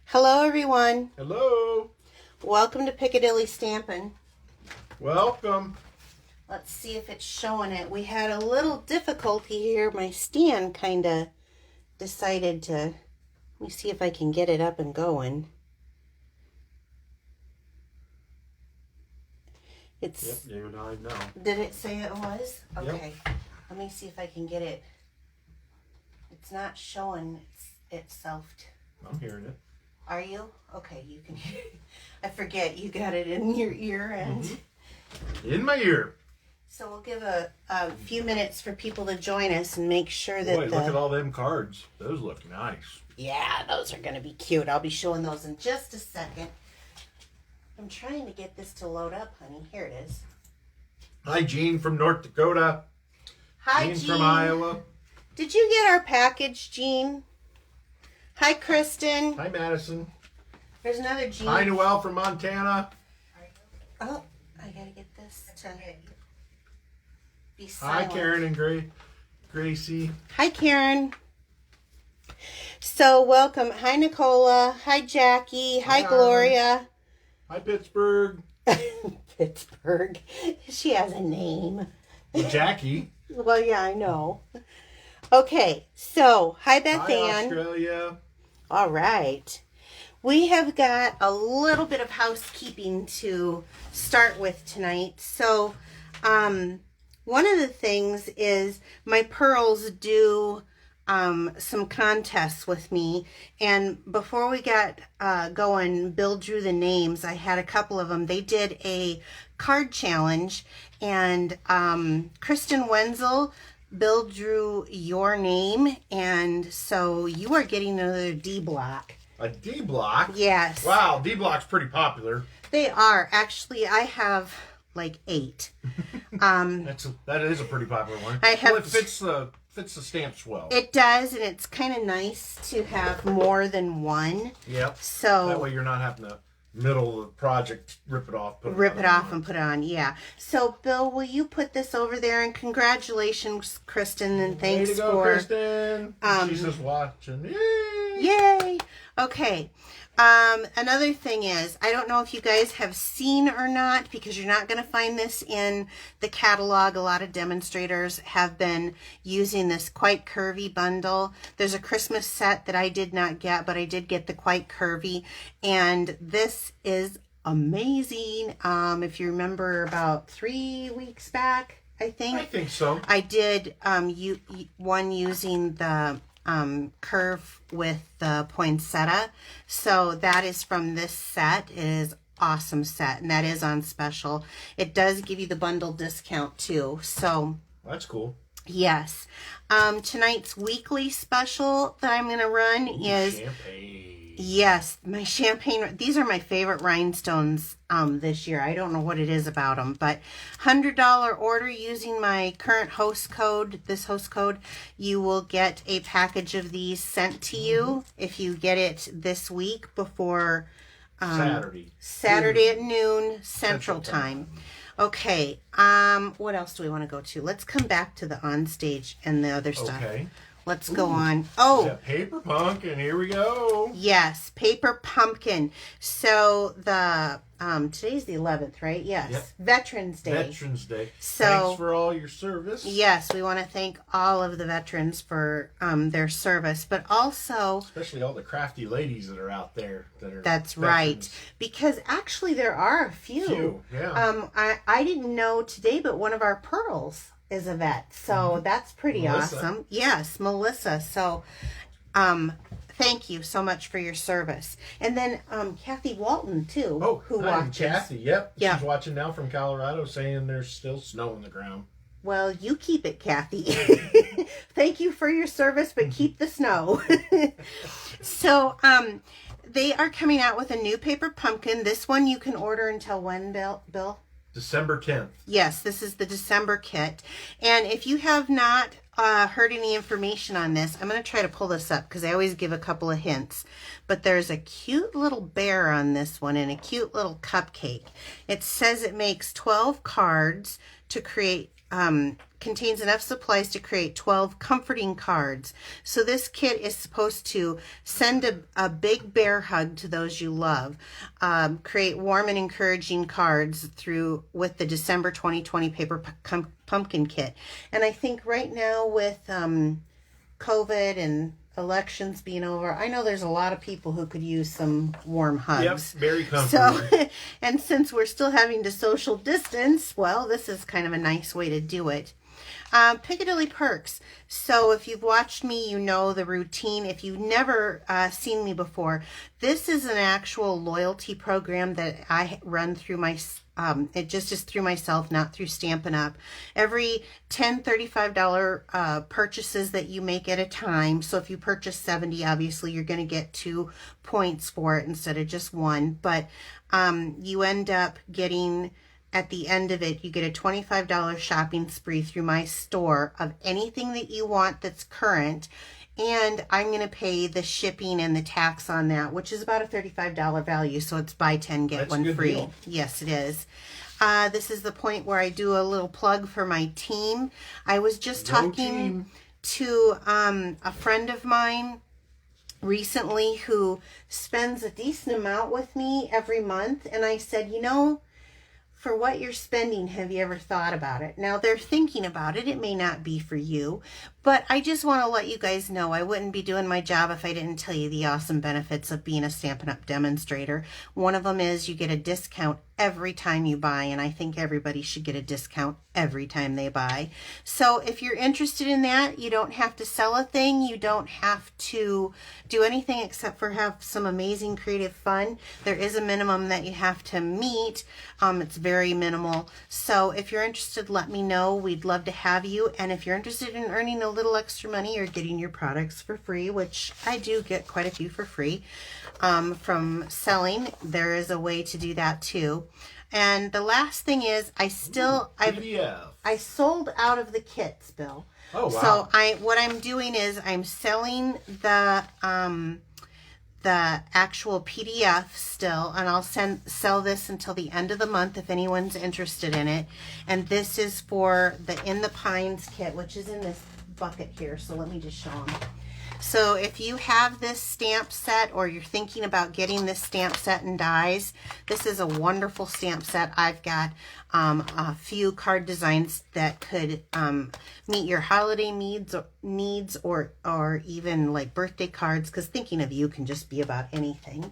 Hello, everyone. Hello. Welcome to Piccadilly Stampin'. Welcome. Let's see if it's showing it. We had a little difficulty here. My stand kind of decided to... Let me see if I can get it up and going. It's... Yep, you and I know. Did it say it was? Okay. Yep. Let me see if I can get it. It's not showing itself. I'm hearing it. Are you? Okay, you can hear it. I forget you got it in your ear and... In my ear. So we'll give a few minutes for people to join us and make sure that... Boy, look at all them cards. Those look nice. Yeah, those are going to be cute. I'll be showing those in just a second. I'm trying to get this to load up, honey. Here it is. Hi, Jean from North Dakota. Hi, Jean Jean. from Iowa. Did you get our package, Jean? Hi, Kristen. Hi, Madison. There's another Jean. Hi, Noelle from Montana. Oh, I got to get this to be silent. Hi, Karen and Gracie. Hi, Karen. So, welcome. Hi, Nicola. Hi, Jackie. Hi, Gloria. Hi, Pittsburgh. Pittsburgh. She has a name. Well, Jackie. Well, yeah, I know. Okay, so, hi, Beth Hi, Ann. Australia. All right. We have got a little bit of housekeeping to start with tonight. So, one of the things is my pearls do some contests with me. And before we got going, Bill drew the names. I had a couple of them. They did a card challenge. And Kristen Wenzel, Bill drew your name. And so you are getting another D block. A D block? Yes. Wow, D block's pretty popular. They are. Actually, I have like 8. That is a pretty popular one. I have. Well, it fits the stamps well. It does, and it's kind of nice to have more than one. Yep. So that way you're not having to middle of the project rip it off, and put it on. Yeah. So Bill, will you put this over there? And congratulations, Kristen, and thanks Way to go, for Kristen. She's just watching. Yay! Yay! Okay. Another thing is, I don't know if you guys have seen or not, because you're not going to find this in the catalog. A lot of demonstrators have been using this Quite Curvy bundle. There's a Christmas set that I did not get, but I did get the Quite Curvy, and this is amazing. If you remember about 3 weeks back, I think so. I did one using the curve with the poinsettia. So that is from this set. It is awesome set, and that is on special. It does give you the bundle discount too. So that's cool. Yes. Tonight's weekly special that I'm going to run is champagne. Yes, my champagne. These are my favorite rhinestones this year. I don't know what it is about them, but $100 order using my current host code, this host code, you will get a package of these sent to you if you get it this week before Saturday at noon Central Time. Okay, what else do we want to go to? Let's come back to the on stage and the other stuff. Okay. Let's go on. Oh, yeah, paper pumpkin. Here we go. Yes, paper pumpkin. So the today's the 11th, right? Yes. Yep. Veterans Day. Veterans Day. So thanks for all your service. Yes, we want to thank all of the veterans for their service, but also especially all the crafty ladies that are out there that are That's veterans. Right. Because actually there are a few. Yeah. I didn't know today, but one of our pearls is a vet. So that's pretty Melissa. awesome. Yes, Melissa. So thank you so much for your service. And then Kathy Walton too, who hi, watches. Kathy. Yep. Yeah. She's watching now from Colorado, saying there's still snow on the ground. Well, you keep it, Kathy. Thank you for your service, but keep the snow. So, they are coming out with a new paper pumpkin. This one you can order until when, Bill? December 10th. Yes, this is the December kit. And if you have not heard any information on this, I'm going to try to pull this up because I always give a couple of hints. But there's a cute little bear on this one and a cute little cupcake. It says it makes 12 cards to create contains enough supplies to create 12 comforting cards. So this kit is supposed to send a big bear hug to those you love, create warm and encouraging cards with the December 2020 paper pumpkin kit. And I think right now with COVID and elections being over, I know there's a lot of people who could use some warm hugs. Yep, very comfortable. So, and since we're still having to social distance, well, this is kind of a nice way to do it. Piccadilly perks. So if you've watched me, you know the routine. If you've never seen me before, this is an actual loyalty program that I run through my it just is through myself, not through Stampin' Up. Every $10, $35 purchases that you make at a time. So if you purchase 70, obviously you're going to get 2 points for it instead of just 1. But you end up getting, at the end of it, you get a $25 shopping spree through my store of anything that you want that's current. And I'm going to pay the shipping and the tax on that, which is about a $35 value. So it's buy 10, get That's 1 a good free. deal. Yes, it is. This is the point where I do a little plug for my team. I was just talking to a friend of mine recently who spends a decent amount with me every month. And I said, you know, for what you're spending, have you ever thought about it? Now, they're thinking about it. It may not be for you, but I just want to let you guys know I wouldn't be doing my job if I didn't tell you the awesome benefits of being a Stampin' Up! Demonstrator. One of them is you get a discount every time you buy, and I think everybody should get a discount every time they buy. So if you're interested in that, you don't have to sell a thing. You don't have to do anything except for have some amazing creative fun. There is a minimum that you have to meet. It's very minimal. So if you're interested, let me know. We'd love to have you. And if you're interested in earning a little extra money or getting your products for free, which I do get quite a few for free from selling, there is a way to do that too. And the last thing is, I sold out of the kits, Bill. Oh, wow. So what I'm doing is I'm selling the actual PDF still, and I'll sell this until the end of the month if anyone's interested in it. And this is for the In the Pines kit, which is in this bucket here. So let me just show them. So if you have this stamp set, or you're thinking about getting this stamp set and dies, this is a wonderful stamp set. I've got a few card designs that could meet your holiday needs or even like birthday cards, because thinking of you can just be about anything.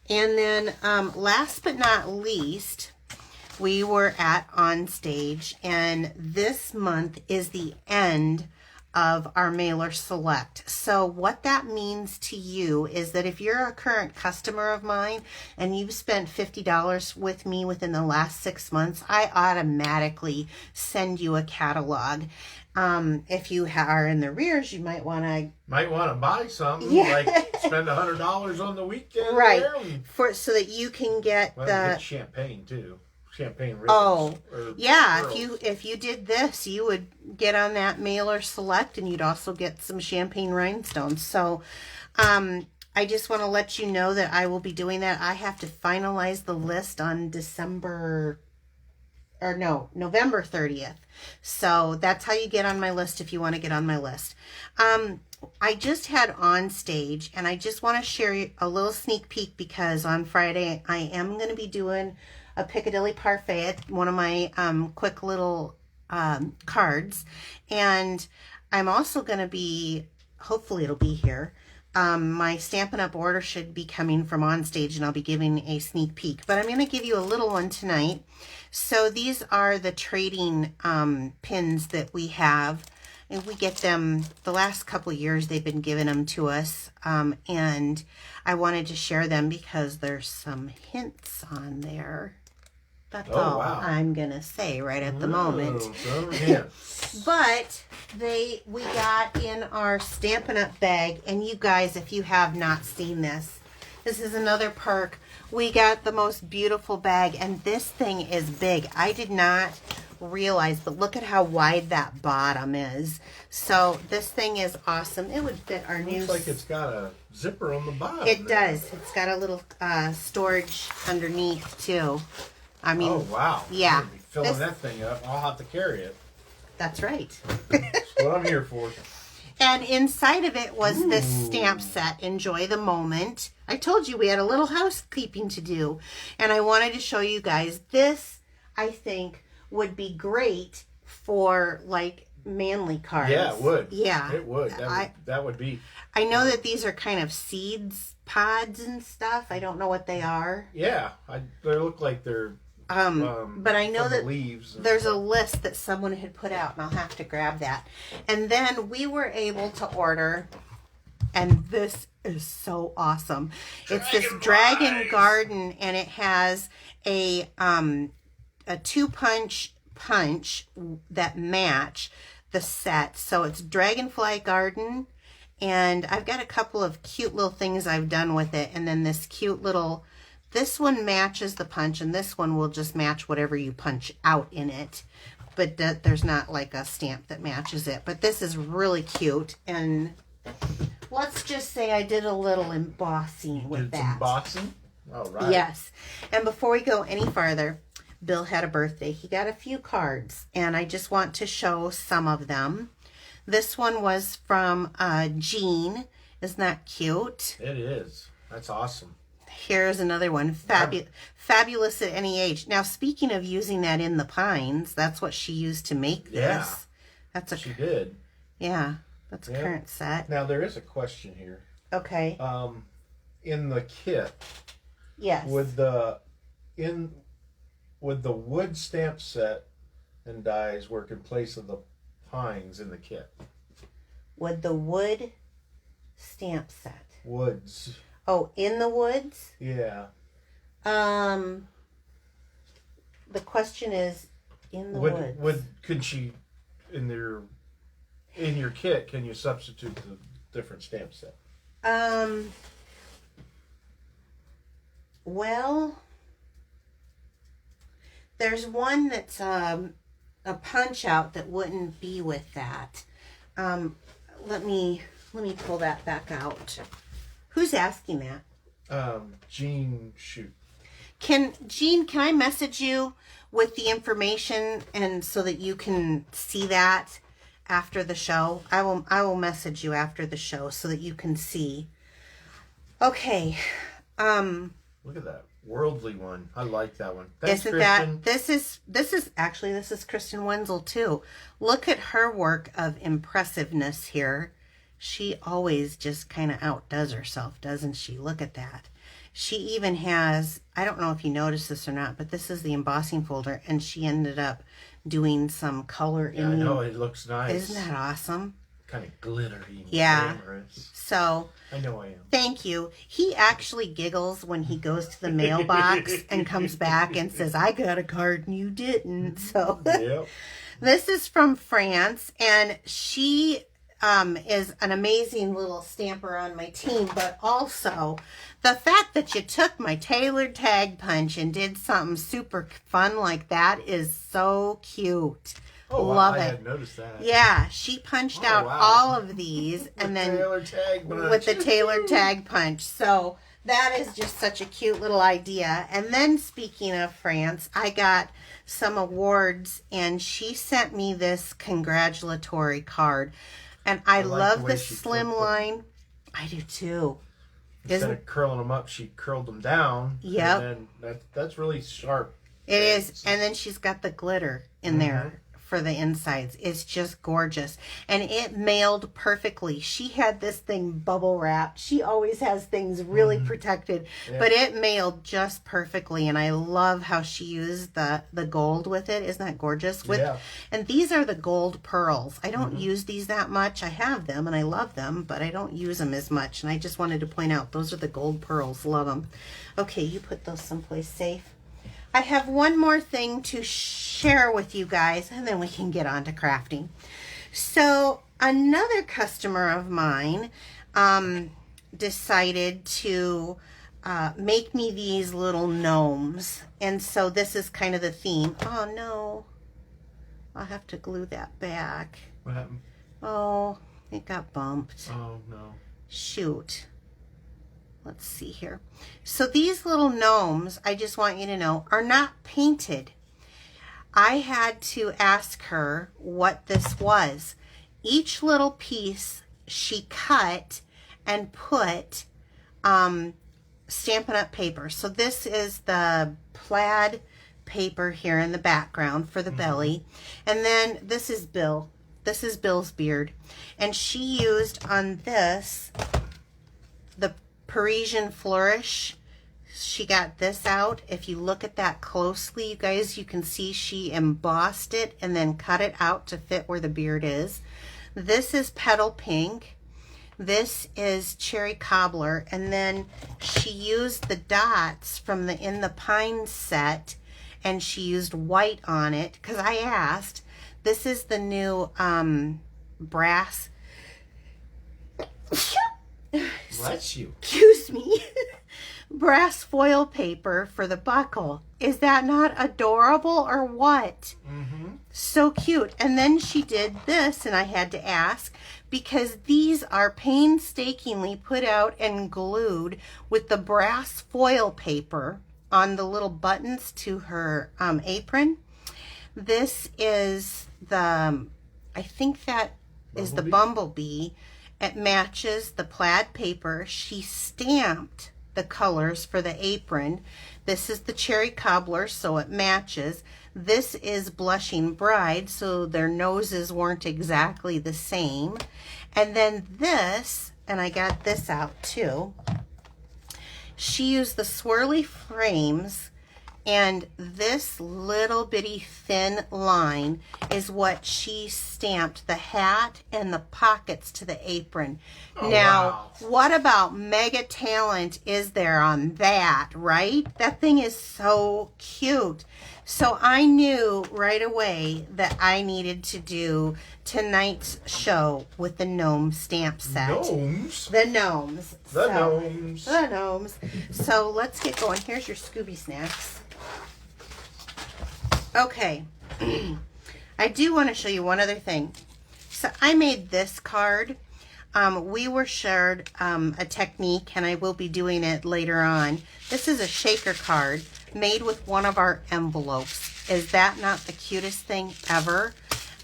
And then last but not least, we were at On Stage, and this month is the end of our mailer select. So what that means to you is that if you're a current customer of mine and you've spent $50 with me within the last 6 months, I automatically send you a catalog. If you are in the rears, you might want to buy something, like spend $100 on the weekend, right? So that you can get get champagne too. Champagne ribbons. Oh, yeah. Pearls. If you did this, you would get on that mailer select, and you'd also get some champagne rhinestones. So, I just want to let you know that I will be doing that. I have to finalize the list on November 30th. So that's how you get on my list if you want to get on my list. I just had On Stage, and I just want to share a little sneak peek, because on Friday I am going to be doing a Piccadilly parfait at one of my quick little cards. And I'm also going to be, hopefully it'll be here, my Stampin' Up! Order should be coming from On Stage, and I'll be giving a sneak peek. But I'm going to give you a little one tonight. So these are the trading pins that we have. And we get them, the last couple of years they've been giving them to us. And I wanted to share them because there's some hints on there. That's all I'm going to say right at the moment. But we got in our Stampin' Up! Bag, and you guys, if you have not seen this, this is another perk. We got the most beautiful bag, and this thing is big. I did not realize, but look at how wide that bottom is. So this thing is awesome. It would fit our new... Looks like it's got a zipper on the bottom. It does. It's got a little storage underneath, too. I mean, oh, wow. Yeah. I'm gonna be filling that thing up. I'll have to carry it. That's right. That's what I'm here for. And inside of it was this stamp set, Enjoy the Moment. I told you we had a little housekeeping to do. And I wanted to show you guys this, I think, would be great for, like, manly cards. Yeah, it would. Yeah. It would. That would be. I know that these are kind of seeds, pods and stuff. I don't know what they are. Yeah. They look like they're... but I know that leaves there's a list that someone had put out, and I'll have to grab that. And then we were able to order, and this is so awesome. It's this Dragon Garden, and it has a 2-punch that match the set. So it's Dragonfly Garden, and I've got a couple of cute little things I've done with it, and then this cute little... This one matches the punch, and this one will just match whatever you punch out in it. But there's not like a stamp that matches it. But this is really cute. And let's just say I did a little embossing with that. Embossing? All right. Yes. And before we go any farther, Bill had a birthday. He got a few cards, and I just want to show some of them. This one was from Jean. Isn't that cute? It is. That's awesome. Here's another one. Fabulous at any age. Now, speaking of using that in the pines, that's what she used to make this. Yeah, she did. Yeah, that's a current set. Now, there is a question here. Okay. In the kit, yes. Would the wood stamp set and dies work in place of the pines in the kit? Would the wood stamp set? Woods. Oh, in the woods? Yeah. The question is, in the woods. Could she, in your kit, can you substitute the different stamp set? Well, there's one that's a punch out that wouldn't be with that. Let me pull that back out. Who's asking that? Jean, shoot. Jean, can I message you with the information and so that you can see that after the show? I will message you after the show so that you can see. Okay. Look at that worldly one. I like that one. Thanks, Isn't Kristen. this is Kristen Wenzel too. Look at her work of impressiveness here. She always just kind of outdoes herself, doesn't she? Look at that. She even has, I don't know if you noticed this or not, but this is the embossing folder, and she ended up doing some color in I know, it looks nice. Isn't that awesome? Kind of glittery. Yeah. Glamorous. So, I know I am. thank you. He actually giggles when he goes to the mailbox and comes back and says, I got a card and you didn't. So, Yep. This is from France, and she... is an amazing little stamper on my team, but also the fact that you took my tailored tag punch and did something super fun like that is so cute. Oh, Love I it. had noticed that. Yeah, she punched out all of these and then with the tailored tag punch. So that is just such a cute little idea. And then speaking of France, I got some awards, and she sent me this congratulatory card. And I love the slimline. I do too. Instead of curling them up, she curled them down. Yep. And then that's really sharp. It is. And then she's got the glitter in there for the insides. It's just gorgeous. And it mailed perfectly. She had this thing bubble wrapped. She always has things really protected. Yeah. But it mailed just perfectly. And I love how she used the gold with it. Isn't that gorgeous? And these are the gold pearls. I don't use these that much. I have them and I love them, but I don't use them as much. And I just wanted to point out, those are the gold pearls. Love them. Okay, you put those someplace safe. I have one more thing to share with you guys, and then we can get on to crafting. So another customer of mine decided to make me these little gnomes. And so this is kind of the theme. Oh, no. I'll have to glue that back. What happened? Oh, it got bumped. Oh, no. Shoot. Let's see here. So these little gnomes, I just want you to know, are not painted. I had to ask her what this was. Each little piece she cut and put Stampin' Up! Paper. So this is the plaid paper here in the background for the belly. And then this is Bill. This is Bill's beard. And she used on this the Parisian Flourish. She got this out. If you look at that closely, you guys, you can see she embossed it and then cut it out to fit where the beard is. This is Petal Pink. This is Cherry Cobbler. And then she used the dots from the In the Pine set, and she used white on it because I asked. This is the new brass. Bless you. Excuse me. Brass foil paper for the buckle. Is that not adorable or what? So cute. And then she did this, and I had to ask because these are painstakingly put out and glued with the brass foil paper on the little buttons to her apron. This is the, I think that is the Bumblebee. It matches the plaid paper. She stamped the colors for the apron. This is the Cherry Cobbler, so it matches. This is Blushing Bride, so their noses weren't exactly the same. And then this, and I got this out too, she used the swirly frames, and this little bitty thin line is what she stamped the hat and the pockets to the apron. Oh, now, wow. What about mega talent is there on that, right? That thing is so cute. So I knew right away that I needed to do tonight's show with the Gnome stamp set. Gnomes? The gnomes. The gnomes. The gnomes. So let's get going. Here's your Scooby Snacks. Okay. I do want to show you one other thing. So I made this card. We were shared a technique, and I will be doing it later on. This is a shaker card made with one of our envelopes. Is that not the cutest thing ever?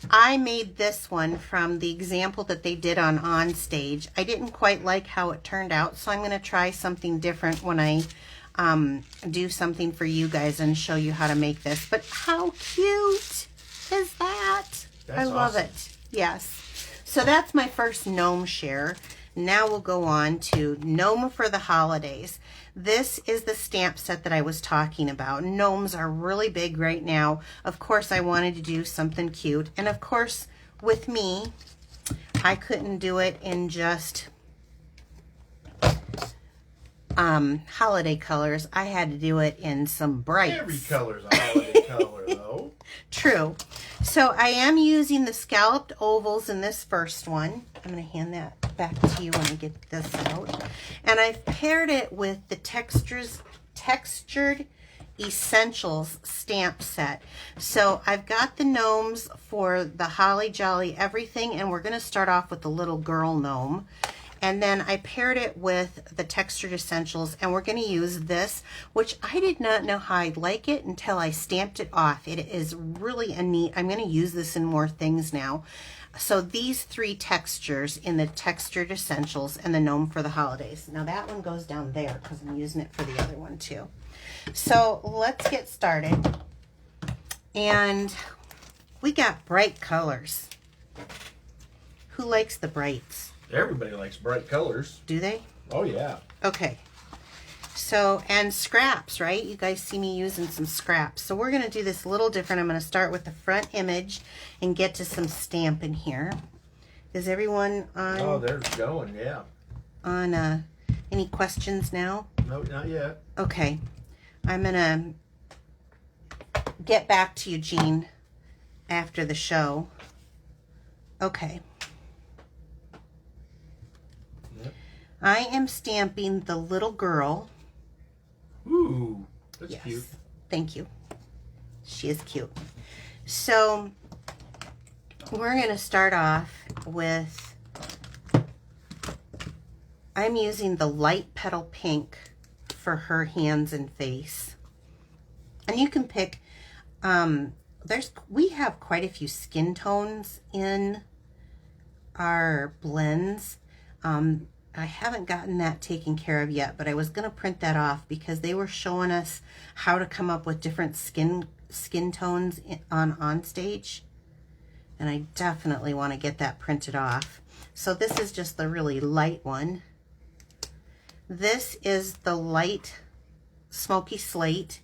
I made this one from the example that they did on Stage. I didn't quite like how it turned out, so I'm going to try something different when I do something for you guys and show you how to make this. But how cute is that? That's I love awesome. it. Yes. So that's my first gnome share. Now we'll go on to Gnome for the Holidays. This is the stamp set that I was talking about. Gnomes are really big right now. Of course, I wanted to do something cute. And of course, with me, I couldn't do it in just holiday colors. I had to do it in some brights. Every color's a holiday color, though. True. So I am using the scalloped ovals in this first one. I'm going to hand that back to you when I get this out. And I've paired it with the Textured Essentials stamp set. So I've got the gnomes for the Holly Jolly Everything, and we're going to start off with the little girl gnome. And then I paired it with the Textured Essentials, and we're going to use this, which I did not know how I'd like it until I stamped it off. It is really a neat, I'm going to use this in more things now. So these three textures in the Textured Essentials and the Gnome for the Holidays. Now that one goes down there because I'm using it for the other one too. So let's get started. And we got bright colors. Who likes the brights? Everybody likes bright colors. Do they? Oh, yeah. Okay. So, and scraps, right? You guys see me using some scraps. So we're going to do this a little different. I'm going to start with the front image and get to some Stampin' here. Is everyone on? Oh, they're going, yeah. On any questions now? No, not yet. Okay. I'm going to get back to you, Jean, after the show. Okay. I am stamping the little girl. Ooh, that's Yes. cute. Thank you. She is cute. So we're going to start off with, I'm using the light petal pink for her hands and face. And you can pick we have quite a few skin tones in our blends. I haven't gotten that taken care of yet, but I was going to print that off because they were showing us how to come up with different skin tones on stage, and I definitely want to get that printed off. So this is just the really light one. This is the light smoky slate,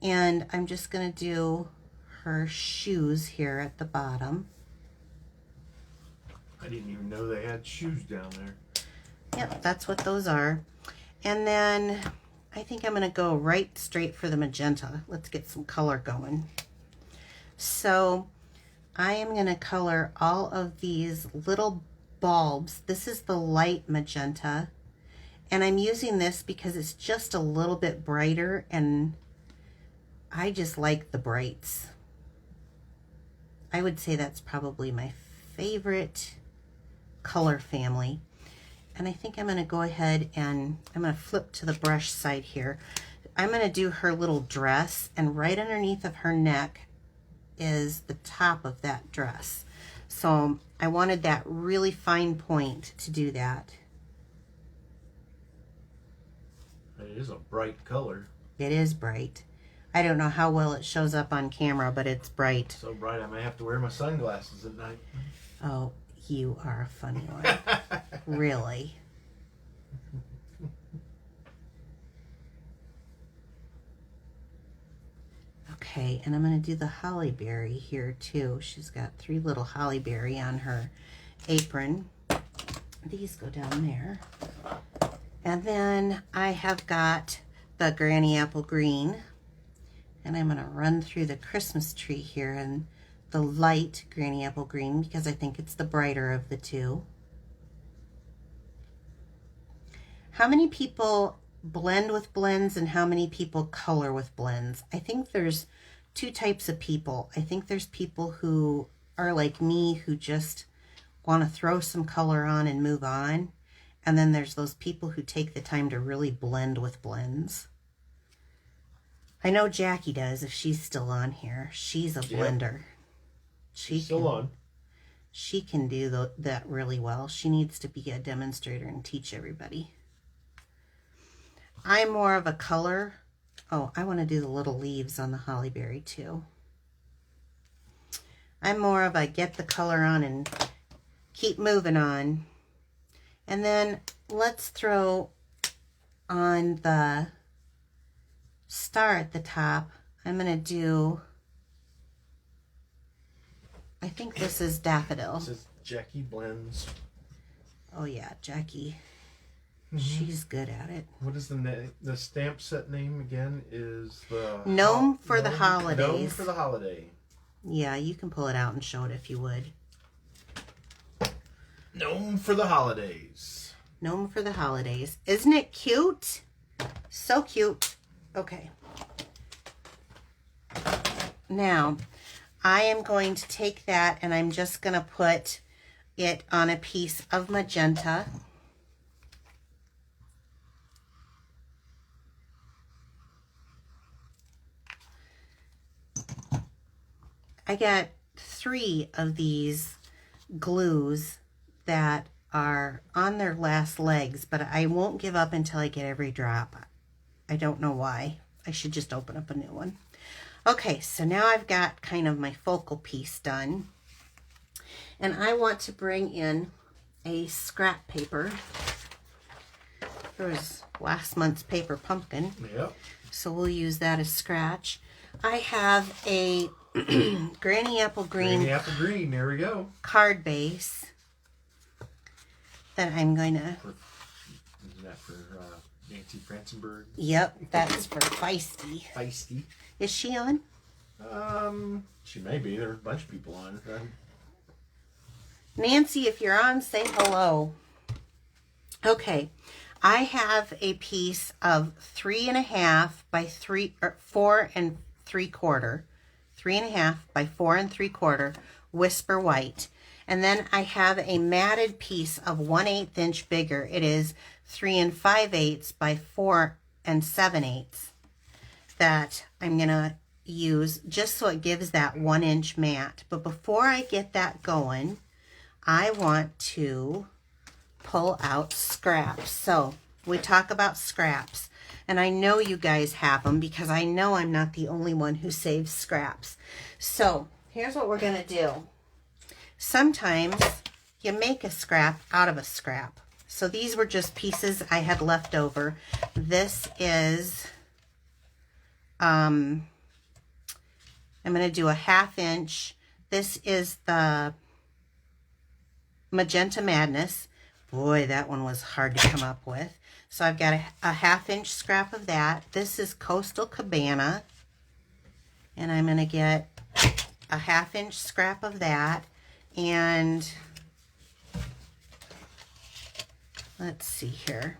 and I'm just going to do her shoes here at the bottom. I didn't even know they had shoes down there. Yep, that's what those are. And then I think I'm going to go right straight for the magenta. Let's get some color going. So I am going to color all of these little bulbs. This is the light magenta, and I'm using this because it's just a little bit brighter, and I just like the brights. I would say that's probably my favorite color family. And I think I'm going to go ahead and I'm going to flip to the brush side here. I'm going to do her little dress, and right underneath of her neck is the top of that dress. So I wanted that really fine point to do that. It is a bright color. It is bright. I don't know how well it shows up on camera, but it's bright. So bright I may have to wear my sunglasses at night. Oh, you are a funny one. Really. Okay, and I'm going to do the holly berry here too. She's got 3 little holly berry on her apron. These go down there. And then I have got the granny apple green. And I'm going to run through the Christmas tree here and the light granny apple green because I think it's the brighter of the two. How many people blend with blends and how many people color with blends? I think there's 2 types of people. I think there's people who are like me who just want to throw some color on and move on. And then there's those people who take the time to really blend with blends. I know Jackie does if she's still on here. She's a blender. She's still on. She can do that really well. She needs to be a demonstrator and teach everybody. I'm more of a color. Oh, I want to do the little leaves on the holly berry too. I'm more of a get the color on and keep moving on. And then let's throw on the star at the top. I'm going to do, I think this is Daffodil. This is Jackie Blends. Oh yeah, Jackie. She's good at it. What is the stamp set name again? Is the Gnome for the Holidays. Gnome for the Holiday. Yeah, you can pull it out and show it if you would. Gnome for the Holidays. Gnome for the Holidays. Isn't it cute? So cute. Okay. Now, I am going to take that and I'm just going to put it on a piece of magenta. I got 3 of these glues that are on their last legs, but I won't give up until I get every drop. I don't know why. I should just open up a new one. Okay, so now I've got kind of my focal piece done. And I want to bring in a scrap paper. There was last month's paper pumpkin. Yep. So we'll use that as scratch. I have a Granny Apple Green. Granny Apple Green, there we go. Card base that I'm going to. Is that for Nancy Franzenberg? Yep, that's for Feisty. Feisty. Is she on? She may be. There's a bunch of people on. Nancy, if you're on, say hello. Okay, I have a piece of 3.5 by 4 3/4. 3.5 by 4 3/4 Whisper White. And then I have a matted piece of 1/8 inch bigger. It is 3 5/8 by 4 7/8 that I'm going to use just so it gives that 1-inch mat. But before I get that going, I want to pull out scraps. So we talk about scraps, and I know you guys have them because I know I'm not the only one who saves scraps. So here's what we're going to do. Sometimes you make a scrap out of a scrap. So these were just pieces I had left over. This is, I'm going to do a 1/2 inch. This is the Magenta Madness. Boy, that one was hard to come up with. So I've got a 1/2 inch scrap of that. This is Coastal Cabana. And I'm going to get a 1/2 inch scrap of that. And let's see here.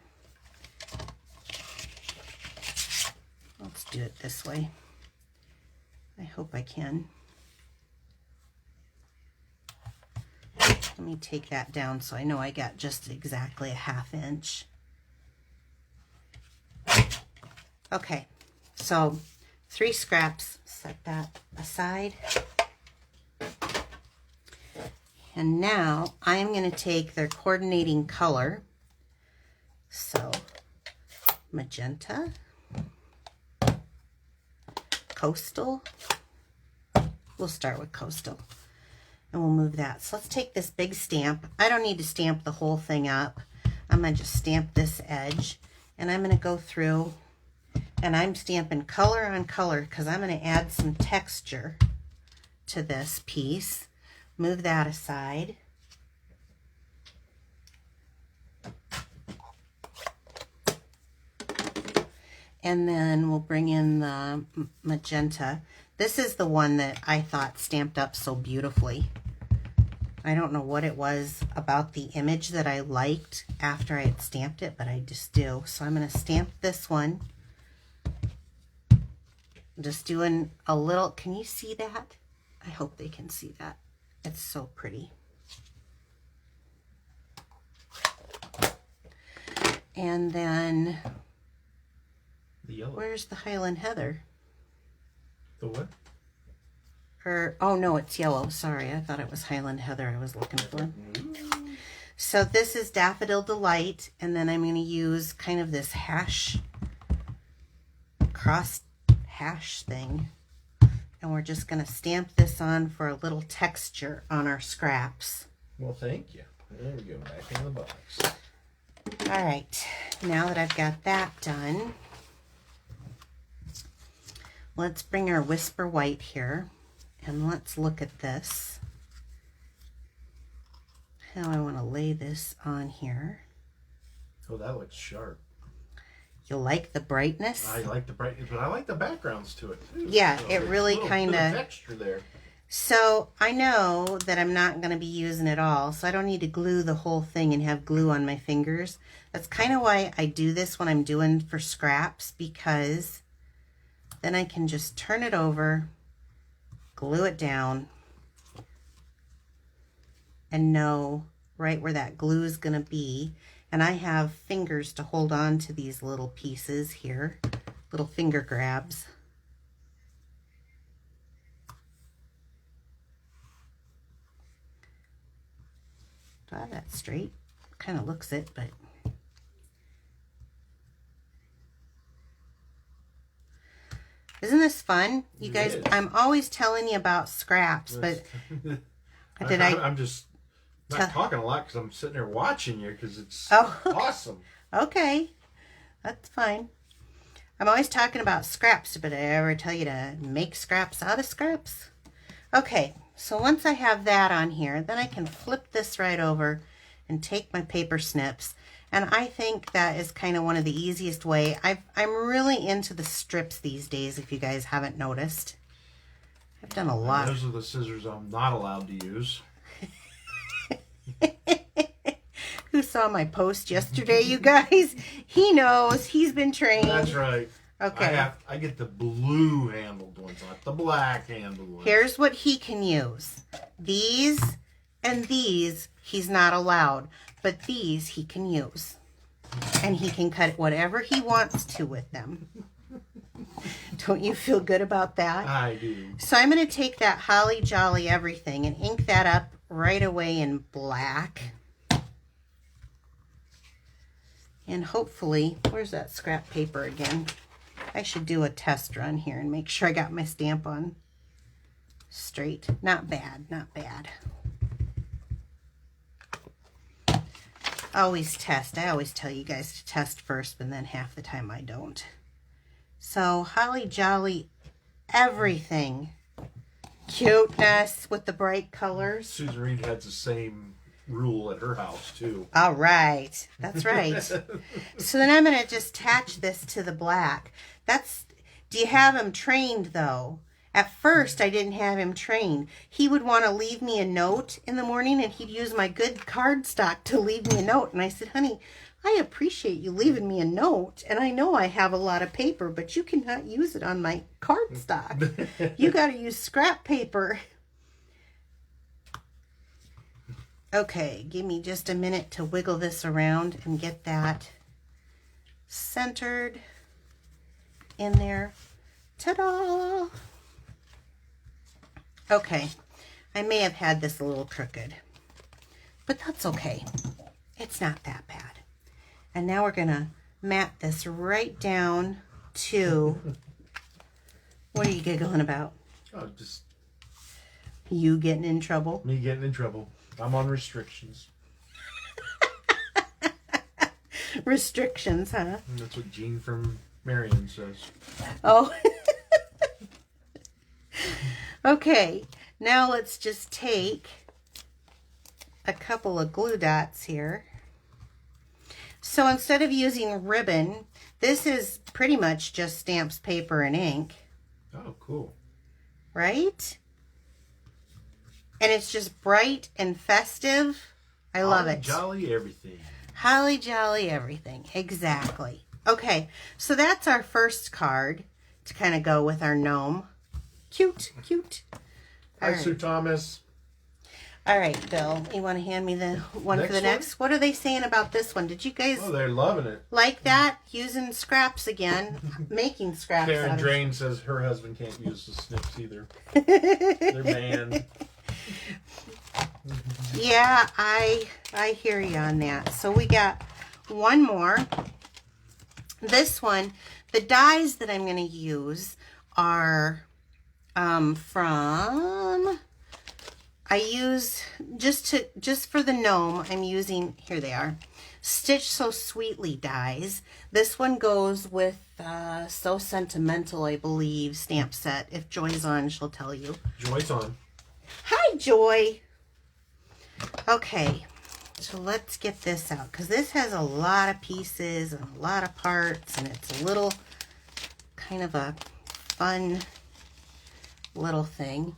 Let's do it this way. I hope I can. Let me take that down so I know I got just exactly a 1/2 inch. Okay, so 3 scraps, set that aside. And now I'm going to take their coordinating color. So magenta, coastal. We'll start with coastal. And we'll move that. So let's take this big stamp. I don't need to stamp the whole thing up. I'm going to just stamp this edge. And I'm going to go through and I'm stamping color on color because I'm going to add some texture to this piece. Move that aside. And then we'll bring in the magenta. This is the one that I thought stamped up so beautifully. I don't know what it was about the image that I liked after I had stamped it, but I just do. So I'm going to stamp this one. Just doing a little, can you see that? I hope they can see that. It's so pretty. And then, the yellow. Where's the Highland Heather? The what? Oh no, it's yellow. Sorry, I thought it was Highland Heather I was looking for. So this is Daffodil Delight, and then I'm going to use kind of this cross hash thing. And we're just going to stamp this on for a little texture on our scraps. Well, thank you. There we go, back in the box. All right, now that I've got that done, let's bring our Whisper White here. And let's look at this. How I want to lay this on here. Oh, that looks sharp. You like the brightness? I like the brightness, but I like the backgrounds to it too. Yeah, so it really kind of texture there. So I know that I'm not going to be using it all, so I don't need to glue the whole thing and have glue on my fingers. That's kind of why I do this when I'm doing for scraps, because then I can just turn it over, glue it down, and know right where that glue is going to be. And I have fingers to hold on to these little pieces here, little finger grabs. Do I have that straight? Kind of looks it, but isn't this fun? You guys, I'm always telling you about scraps, but I'm just not talking a lot because I'm sitting there watching you because it's awesome. Okay, that's fine. I'm always talking about scraps, but did I ever tell you to make scraps out of scraps? Okay, so once I have that on here, then I can flip this right over and take my paper snips. And I think that is kind of one of the easiest way. I'm really into the strips these days, if you guys haven't noticed. I've done a lot. Those are the scissors I'm not allowed to use. Who saw my post yesterday, you guys? He knows. He's been trained. That's right. Okay. I get the blue handled ones, not the black handled ones. Here's what he can use. These and these he's not allowed, but these he can use. And he can cut whatever he wants to with them. Don't you feel good about that? I do. So I'm going to take that Holly Jolly Everything and ink that up right away in black. And hopefully, where's that scrap paper again? I should do a test run here and make sure I got my stamp on straight. Not bad, not bad. Always test. I always tell you guys to test first, but then half the time I don't. So, Holly Jolly Everything. Cuteness with the bright colors. Susan Reed has the same rule at her house too. All right, that's right. So then I'm going to just attach this to the black. Do you have him trained though? At first I didn't have him trained. He would want to leave me a note in the morning, and he'd use my good cardstock to leave me a note. And I said, honey, I appreciate you leaving me a note, and I know I have a lot of paper, but you cannot use it on my cardstock. You got to use scrap paper. Okay, give me just a minute to wiggle this around and get that centered in there. Ta-da! Okay, I may have had this a little crooked, but that's okay. It's not that bad. And now we're going to mat this right down to, what are you giggling about? Oh, just... You getting in trouble? Me getting in trouble. I'm on restrictions. Restrictions, huh? That's what Jean from Marion says. Oh. Okay, now let's just take a couple of glue dots here. So instead of using ribbon, this is pretty much just stamps, paper, and ink. Oh, cool. Right? And it's just bright and festive. I love it. Holly Jolly Everything. Holly Jolly Everything. Exactly. Okay, so that's our first card to kind of go with our gnome. Cute, cute. Hi, right. Sue Thomas. All right, Bill, you want to hand me the one for the next? What are they saying about this one? Did you guys... Oh, they're loving it. Like that? Using scraps again. Making scraps. Karen Drain says her husband can't use the snips either. They're banned. Yeah, I hear you on that. So we got one more. This one, the dies that I'm going to use are from... I use, just for the gnome, I'm using, here they are, Stitch So Sweetly dies. This one goes with So Sentimental, I believe, stamp set. If Joy's on, she'll tell you. Joy's on. Hi, Joy. Okay, so let's get this out, because this has a lot of pieces and a lot of parts, and it's a little, kind of a fun little thing.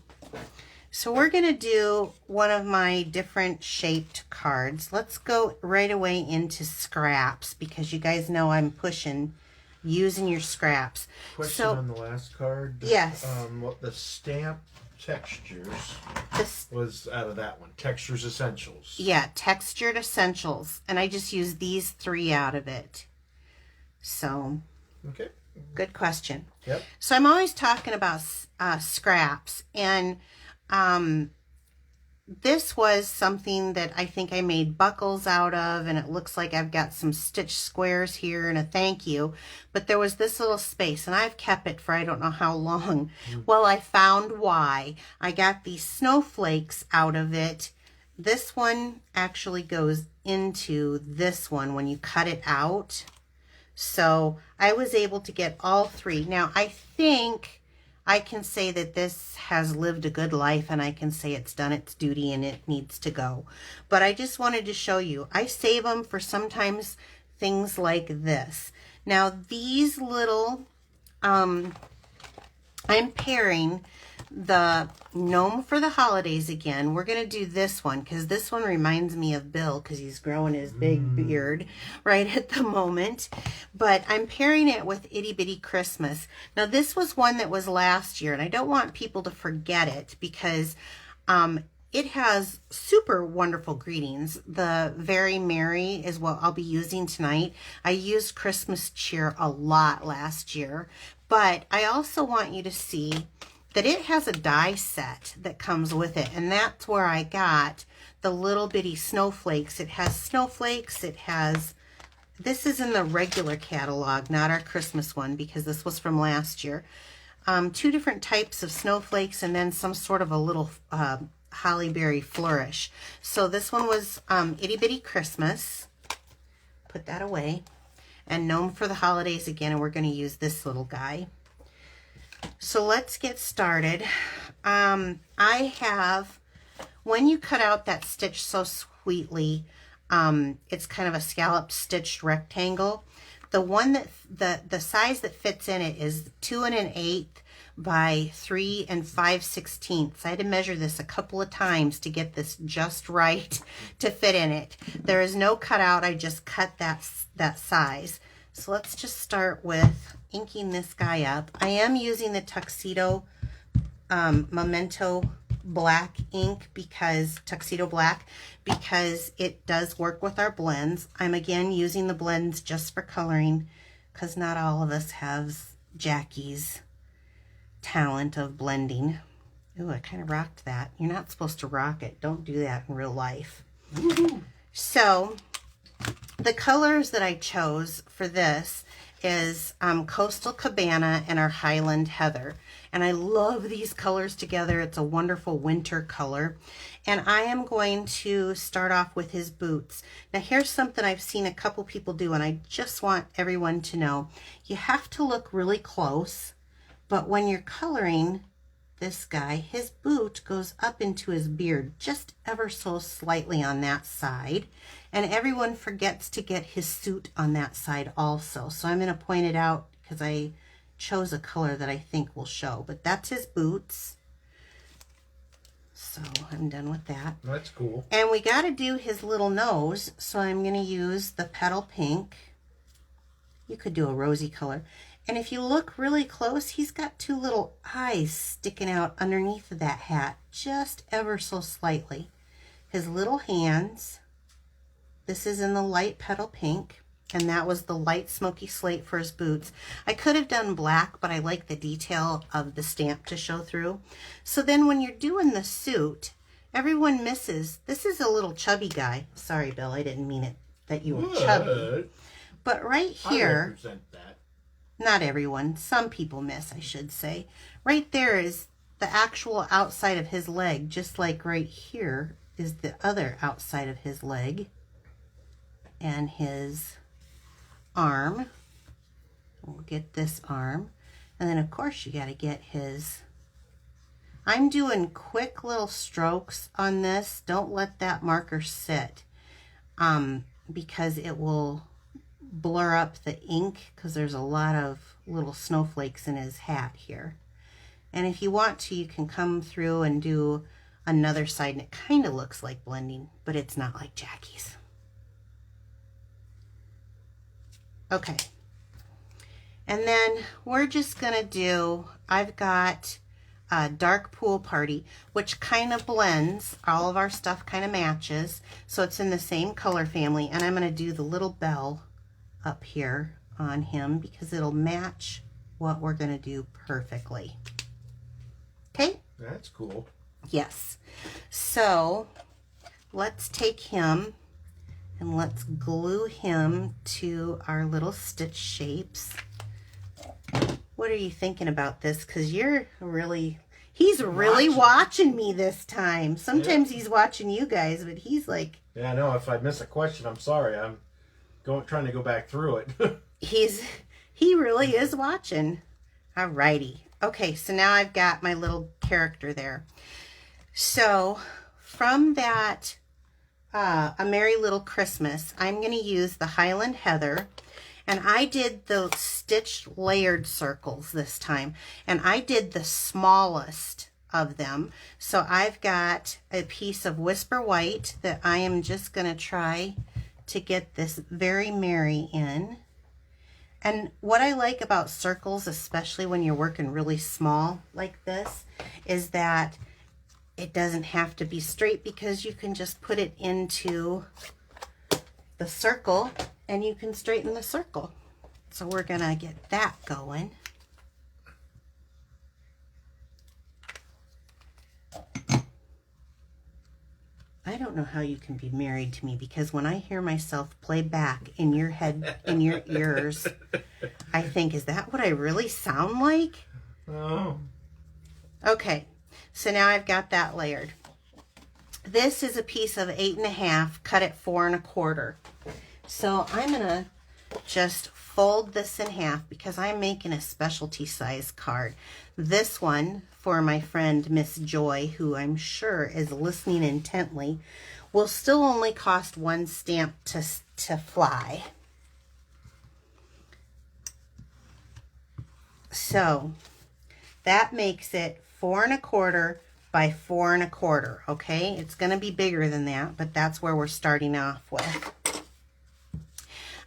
So we're going to do one of my different shaped cards. Let's go right away into scraps, because you guys know I'm pushing using your scraps. Question on the last card. Yes. What the stamp textures was out of that one. Textures Essentials. Yeah, Textured Essentials. And I just used these 3 out of it. So, okay. Good question. Yep. So I'm always talking about scraps, and this was something that I think I made buckles out of, and it looks like I've got some stitch squares here and a thank you, but there was this little space, and I've kept it for I don't know how long. Well, I found why. I got these snowflakes out of it. This one actually goes into this one when you cut it out. So I was able to get all 3. Now, I think I can say that this has lived a good life, and I can say it's done its duty and it needs to go. But I just wanted to show you. I save them for sometimes things like this. Now, these little, I'm pairing the gnome for the holidays again. We're going to do this one because this one reminds me of Bill because he's growing his big beard right at the moment. But I'm pairing it with Itty Bitty Christmas. Now, this was one that was last year, and I don't want people to forget it because it has super wonderful greetings. The Very Merry is what I'll be using tonight. I used Christmas cheer a lot last year, But I also want you to see that it has a die set that comes with it. And that's where I got the little bitty snowflakes. It has snowflakes. It has, this is in the regular catalog, not our Christmas one, because this was from last year. 2 different types of snowflakes and then some sort of a little holly berry flourish. So this one was Itty Bitty Christmas. Put that away. And Gnome for the holidays again, and we're going to use this little guy. So let's get started. I have, when you cut out that stitch so sweetly, it's kind of a scalloped stitched rectangle. The one that the size that fits in it is 2 1/8 by 3 5/16. I had to measure this a couple of times to get this just right to fit in it. There is no cutout. I just cut that size. So let's just start with inking this guy up. I am using the Tuxedo Memento black ink because it does work with our blends. I'm again using the blends just for coloring because not all of us have Jackie's talent of blending. Ooh, I kind of rocked that. You're not supposed to rock it. Don't do that in real life. So the colors that I chose for this is Coastal Cabana and our Highland Heather. And I love these colors together. It's a wonderful winter color. And I am going to start off with his boots. Now here's something I've seen a couple people do, and I just want everyone to know. You have to look really close, but when you're coloring this guy, his boot goes up into his beard just ever so slightly on that side. And everyone forgets to get his suit on that side also. So I'm going to point it out because I chose a color that I think will show. But that's his boots. So I'm done with that. That's cool. And we got to do his little nose. So I'm going to use the Petal Pink. You could do a rosy color. And if you look really close, he's got 2 little eyes sticking out underneath of that hat, just ever so slightly. His little hands. This is in the light Petal Pink, and that was the light Smoky Slate for his boots. I could have done black, but I like the detail of the stamp to show through. So then when you're doing the suit, everyone misses. This is a little chubby guy. Sorry, Bill, I didn't mean it that you were chubby. But right here, I represent that. Not everyone, some people miss, I should say. Right there is the actual outside of his leg, just like right here is the other outside of his leg. And his arm. We'll get this arm. And then, of course, you got to get his... I'm doing quick little strokes on this. Don't let that marker sit because it will blur up the ink because there's a lot of little snowflakes in his hat here. And if you want to, you can come through and do another side, and it kind of looks like blending, but it's not like Jackie's. Okay, and then we're just gonna do, I've got a Dark Pool Party, which kind of blends, all of our stuff kind of matches, so it's in the same color family, and I'm gonna do the little bell up here on him because it'll match what we're gonna do perfectly. Okay? That's cool. Yes. So let's take him and let's glue him to our little stitch shapes. What are you thinking about this? Because he's really watching me this time. Sometimes he's watching you guys, but he's like... Yeah, I know. If I miss a question, I'm sorry. I'm trying to go back through it. He really is watching. Alrighty. Okay, so now I've got my little character there. So from that... A Merry Little Christmas, I'm going to use the Highland Heather, and I did the stitched layered circles this time, and I did the smallest of them. So I've got a piece of Whisper White that I am just going to try to get this very merry in. And what I like about circles, especially when you're working really small like this, is that it doesn't have to be straight because you can just put it into the circle and you can straighten the circle. So we're gonna get that going. I don't know how you can be married to me, because when I hear myself play back in your head, in your ears, I think, is that what I really sound like? Oh. Okay, so now I've got that layered. This is a piece of 8.5, cut at 4 1/4. So I'm gonna just fold this in half because I'm making a specialty size card. This one, for my friend Miss Joy, who I'm sure is listening intently, will still only cost 1 stamp to fly. So that makes it 4 1/4 by 4 1/4. Okay, it's going to be bigger than that, but that's where we're starting off with.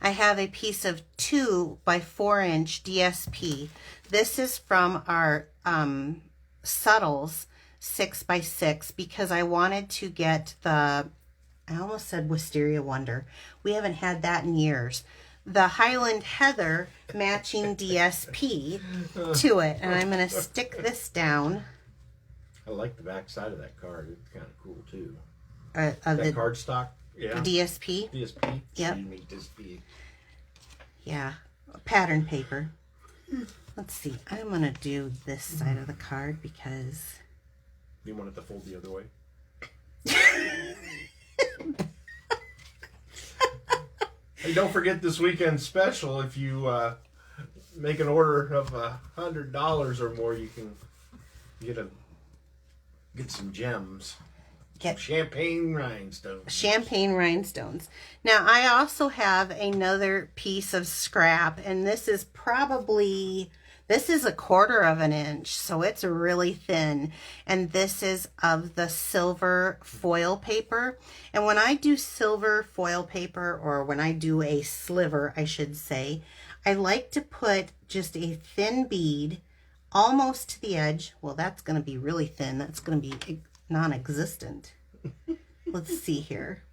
I have a piece of 2 by 4 inch DSP. This is from our Subtles 6 by 6 because I wanted to get the, I almost said Wisteria Wonder. We haven't had that in years. The Highland Heather matching DSP to it. And I'm going to stick this down. I like the back side of that card. It's kind of cool too. Of that the cardstock. Yeah. DSP. DSP. Yep. DSP. Yeah. Pattern paper. Let's see. I'm going to do this side of the card because... You want it to fold the other way? Hey, don't forget this weekend special. If you make an order of $100 or more, you can get some gems. Some champagne rhinestones. Champagne rhinestones. Now, I also have another piece of scrap, and this is probably, this is 1/4 inch, so it's really thin. And this is of the silver foil paper. And when I do silver foil paper, or when I do a sliver, I should say, I like to put just a thin bead almost to the edge. Well, that's going to be really thin. That's going to be non-existent. Let's see here.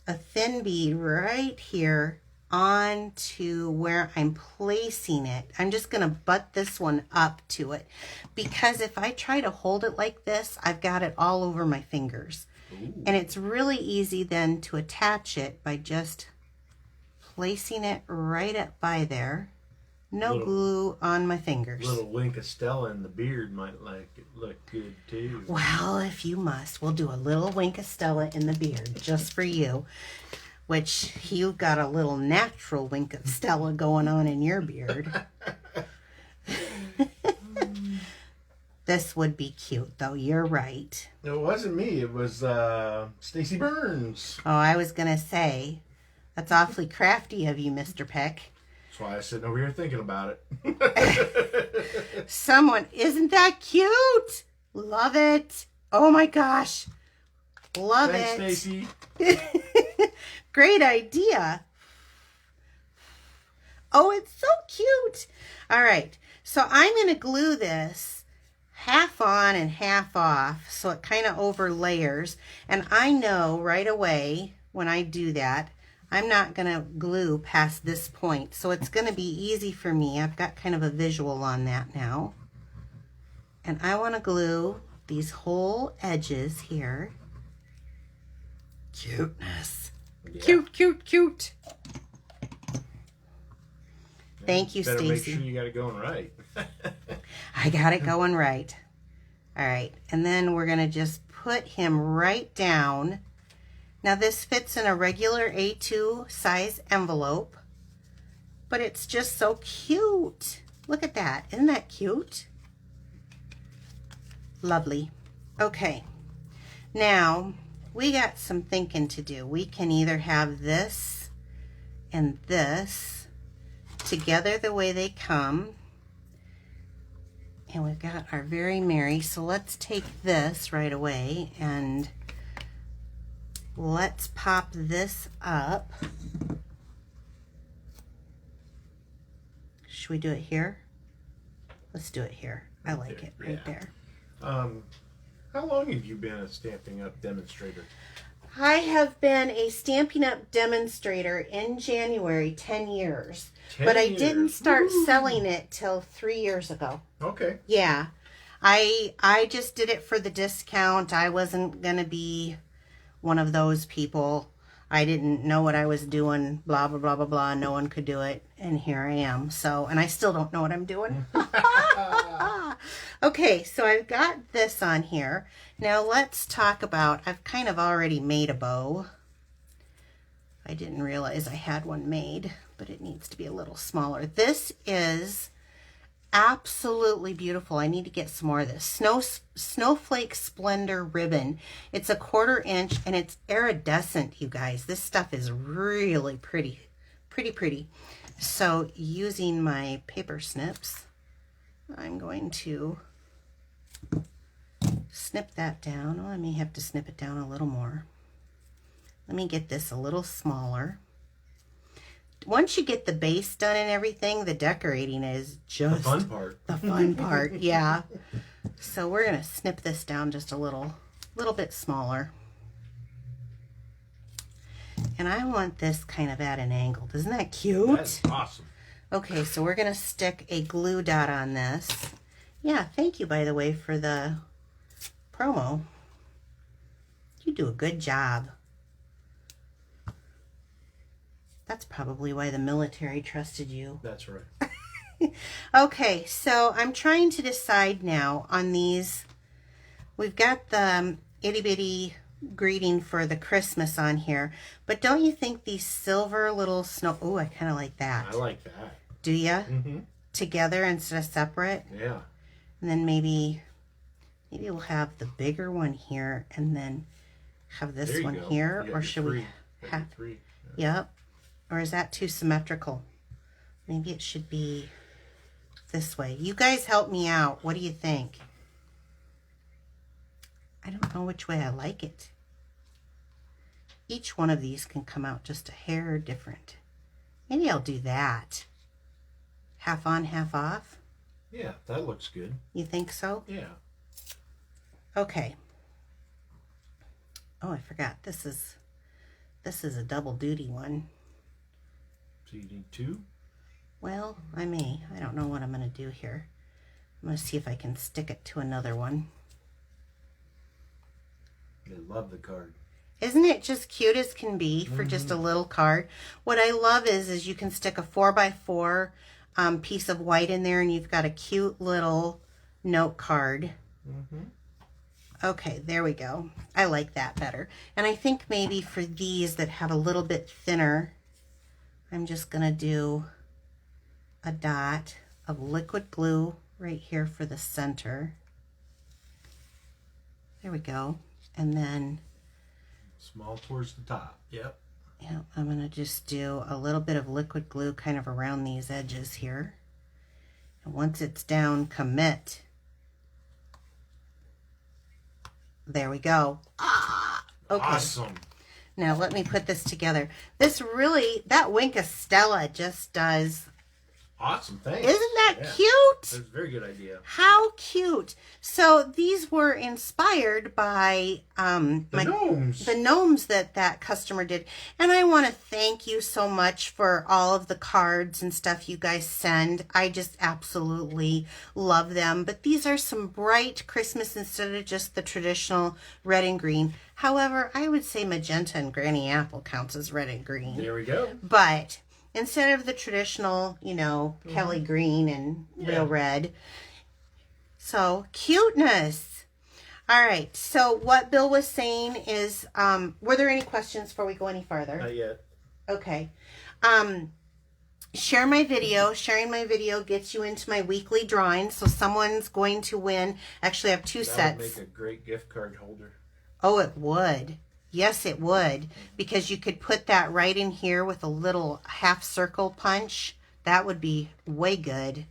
A thin bead right here onto where I'm placing it. I'm just going to butt this one up to it because if I try to hold it like this, I've got it all over my fingers. Ooh. And it's really easy then to attach it by just placing it right up by there. No glue on my fingers. Little wink of Stella in the beard might like it look good too. Well, if you must, we'll do a little wink of Stella in the beard just for you. Which you've got a little natural wink of Stella going on in your beard. This would be cute, though. You're right. It wasn't me. It was Stacy Burns. Oh, I was gonna say, that's awfully crafty of you, Mr. Peck. That's why I was sitting over here thinking about it. Someone, isn't that cute? Love it. Oh my gosh. Love it. Thanks, Stacy. Great idea. Oh, it's so cute. All right. So I'm going to glue this half on and half off so it kind of over layers. And I know right away when I do that, I'm not going to glue past this point. So it's going to be easy for me. I've got kind of a visual on that now. And I want to glue these whole edges here. Cuteness. Yeah. Cute, cute, cute. Thank you, Stacy. Make sure you got it going right. I got it going right. All right. And then we're going to just put him right down. Now this fits in a regular A2 size envelope, but it's just so cute. Look at that. Isn't that cute? Lovely. Okay. Now we got some thinking to do. We can either have this and this together the way they come. And we've got our Very Merry. So let's take this right away and let's pop this up. Should we do it here? Let's do it here. I like it right there. How long have you been a Stampin' Up! Demonstrator? I have been a Stampin' Up! Demonstrator in January, 10 years. 10 but years. I didn't start selling it till 3 years ago. Okay. Yeah. I just did it for the discount. I wasn't going to be one of those people. I didn't know what I was doing, blah, blah, blah, blah, blah. No one could do it. And here I am. So, and I still don't know what I'm doing. Okay, so I've got this on here. Now let's talk about, I've kind of already made a bow. I didn't realize I had one made, but it needs to be a little smaller. This is absolutely beautiful. I need to get some more of this. Snowflake Splendor ribbon. It's a 1/4 inch and it's iridescent, you guys. This stuff is really pretty. Pretty. So using my paper snips, I'm going to snip that down. Oh, I may have to snip it down a little more. Let me get this a little smaller. Once you get the base done and everything, the decorating is just the fun part. The fun part, yeah. So we're gonna snip this down just a little bit smaller. And I want this kind of at an angle. Isn't that cute? That's awesome. Okay, so we're gonna stick a glue dot on this. Yeah, thank you, by the way, for the promo. You do a good job. That's probably why the military trusted you. That's right. Okay, so I'm trying to decide now on these. We've got the itty bitty greeting for the Christmas on here, but don't you think these silver little snow... Oh, I kind of like that. I like that. Do ya? Mm-hmm. Together instead of separate? Yeah. And then maybe we'll have the bigger one here and then have this one here, or should we have 3? Yep. Or is that too symmetrical? Maybe it should be this way. You guys help me out. What do you think? I don't know which way I like it. Each one of these can come out just a hair different. Maybe I'll do that. Half on, half off. Yeah, that looks good. You think so? Yeah. Okay. Oh, I forgot. This is a double duty one. So you need 2? Well, I may. I don't know what I'm going to do here. I'm going to see if I can stick it to another one. I love the card. Isn't it just cute as can be for just a little card? What I love is you can stick a 4x4 piece of white in there and you've got a cute little note card. Okay, there we go. I like that better. And I think maybe for these that have a little bit thinner, I'm just going to do a dot of liquid glue right here for the center. There we go. And then small towards the top. Yep. Yeah, I'm going to just do a little bit of liquid glue kind of around these edges here. And once it's down, commit. There we go. Ah, okay. Awesome. Now let me put this together. This really, that Wink of Stella just does. Awesome, thanks. Isn't that cute? That's a very good idea. How cute. So these were inspired by the gnomes that customer did. And I want to thank you so much for all of the cards and stuff you guys send. I just absolutely love them. But these are some bright Christmas instead of just the traditional red and green. However, I would say magenta and Granny Apple counts as red and green. There we go. But instead of the traditional, Kelly green and real red. So, cuteness. All right. So, what Bill was saying is, were there any questions before we go any farther? Not yet. Okay. Share my video. Sharing my video gets you into my weekly drawing. So, someone's going to win. Actually, I have 2 sets. That would make a great gift card holder. Oh, it would. Yes, it would. Because you could put that right in here with a little half circle punch. That would be way good.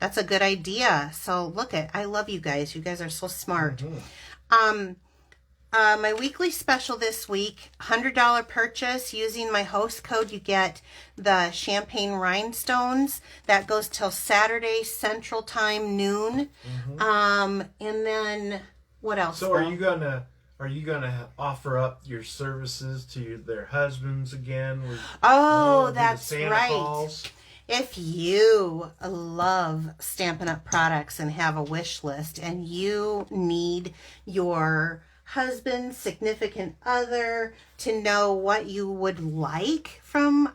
That's a good idea. So look I love you guys. You guys are so smart. My weekly special this week, $100 purchase. Using my host code, you get the champagne rhinestones. That goes till Saturday Central Time, noon. And then what else? So are you gonna offer up your services to their husbands again? That's right. Calls? If you love Stampin' Up! Products and have a wish list and you need your husband, significant other, to know what you would like from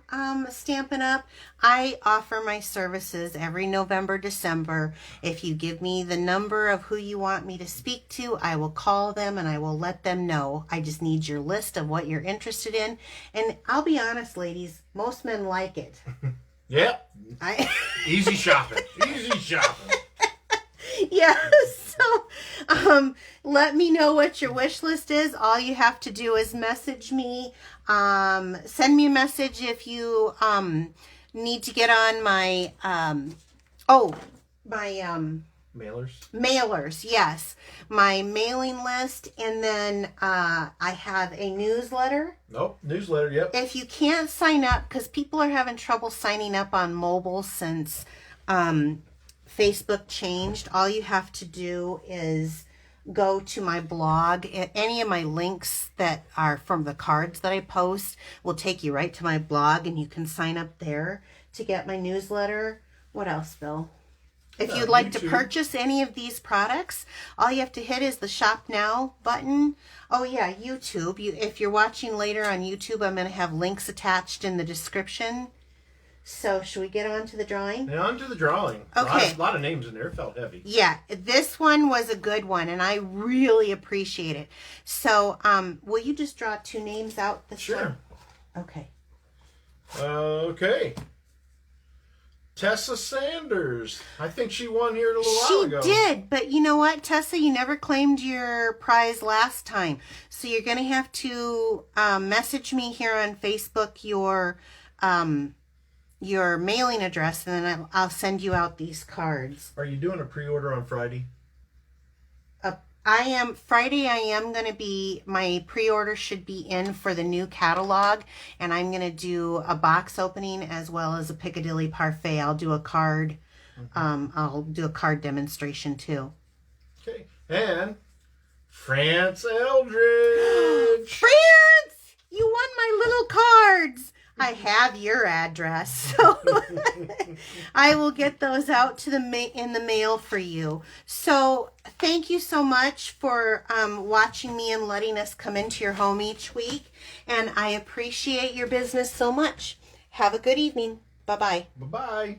Stampin' Up, I offer my services every November, December. If you give me the number of who you want me to speak to, I will call them and I will let them know. I just need your list of what you're interested in. And I'll be honest, ladies, most men like it. Yep. Easy shopping. Easy shopping. Yeah, so let me know what your wish list is. All you have to do is message me. Send me a message if you need to get on my mailers. Yes, my mailing list, and then I have a newsletter. Newsletter. Yep. If you can't sign up, because people are having trouble signing up on mobile since Facebook changed, all you have to do is go to my blog. Any of my links that are from the cards that I post will take you right to my blog, and you can sign up there to get my newsletter. What else, Bill? If you'd like to purchase any of these products, all you have to hit is the Shop Now button. Oh yeah, YouTube. If you're watching later on YouTube, I'm going to have links attached in the description. So, should we get on to the drawing? Yeah, on to the drawing. Okay. A lot of names in there. It felt heavy. Yeah, this one was a good one, and I really appreciate it. So, will you just draw 2 names out this Sure. time? Okay. Okay. Tessa Sanders. I think she won here a little while ago. She did, but you know what, Tessa? You never claimed your prize last time. So, you're going to have to message me here on Facebook your mailing address, and then I'll send you out these cards. Are you doing a pre-order on Friday? Friday I am going to be, my pre-order should be in for the new catalog, and I'm going to do a box opening as well as a Piccadilly parfait. I'll do a card, I'll do a card demonstration too. Okay. And France Eldridge. France! You won my little cards! I have your address, so I will get those out to in the mail for you. So thank you so much for watching me and letting us come into your home each week. And I appreciate your business so much. Have a good evening. Bye-bye. Bye-bye.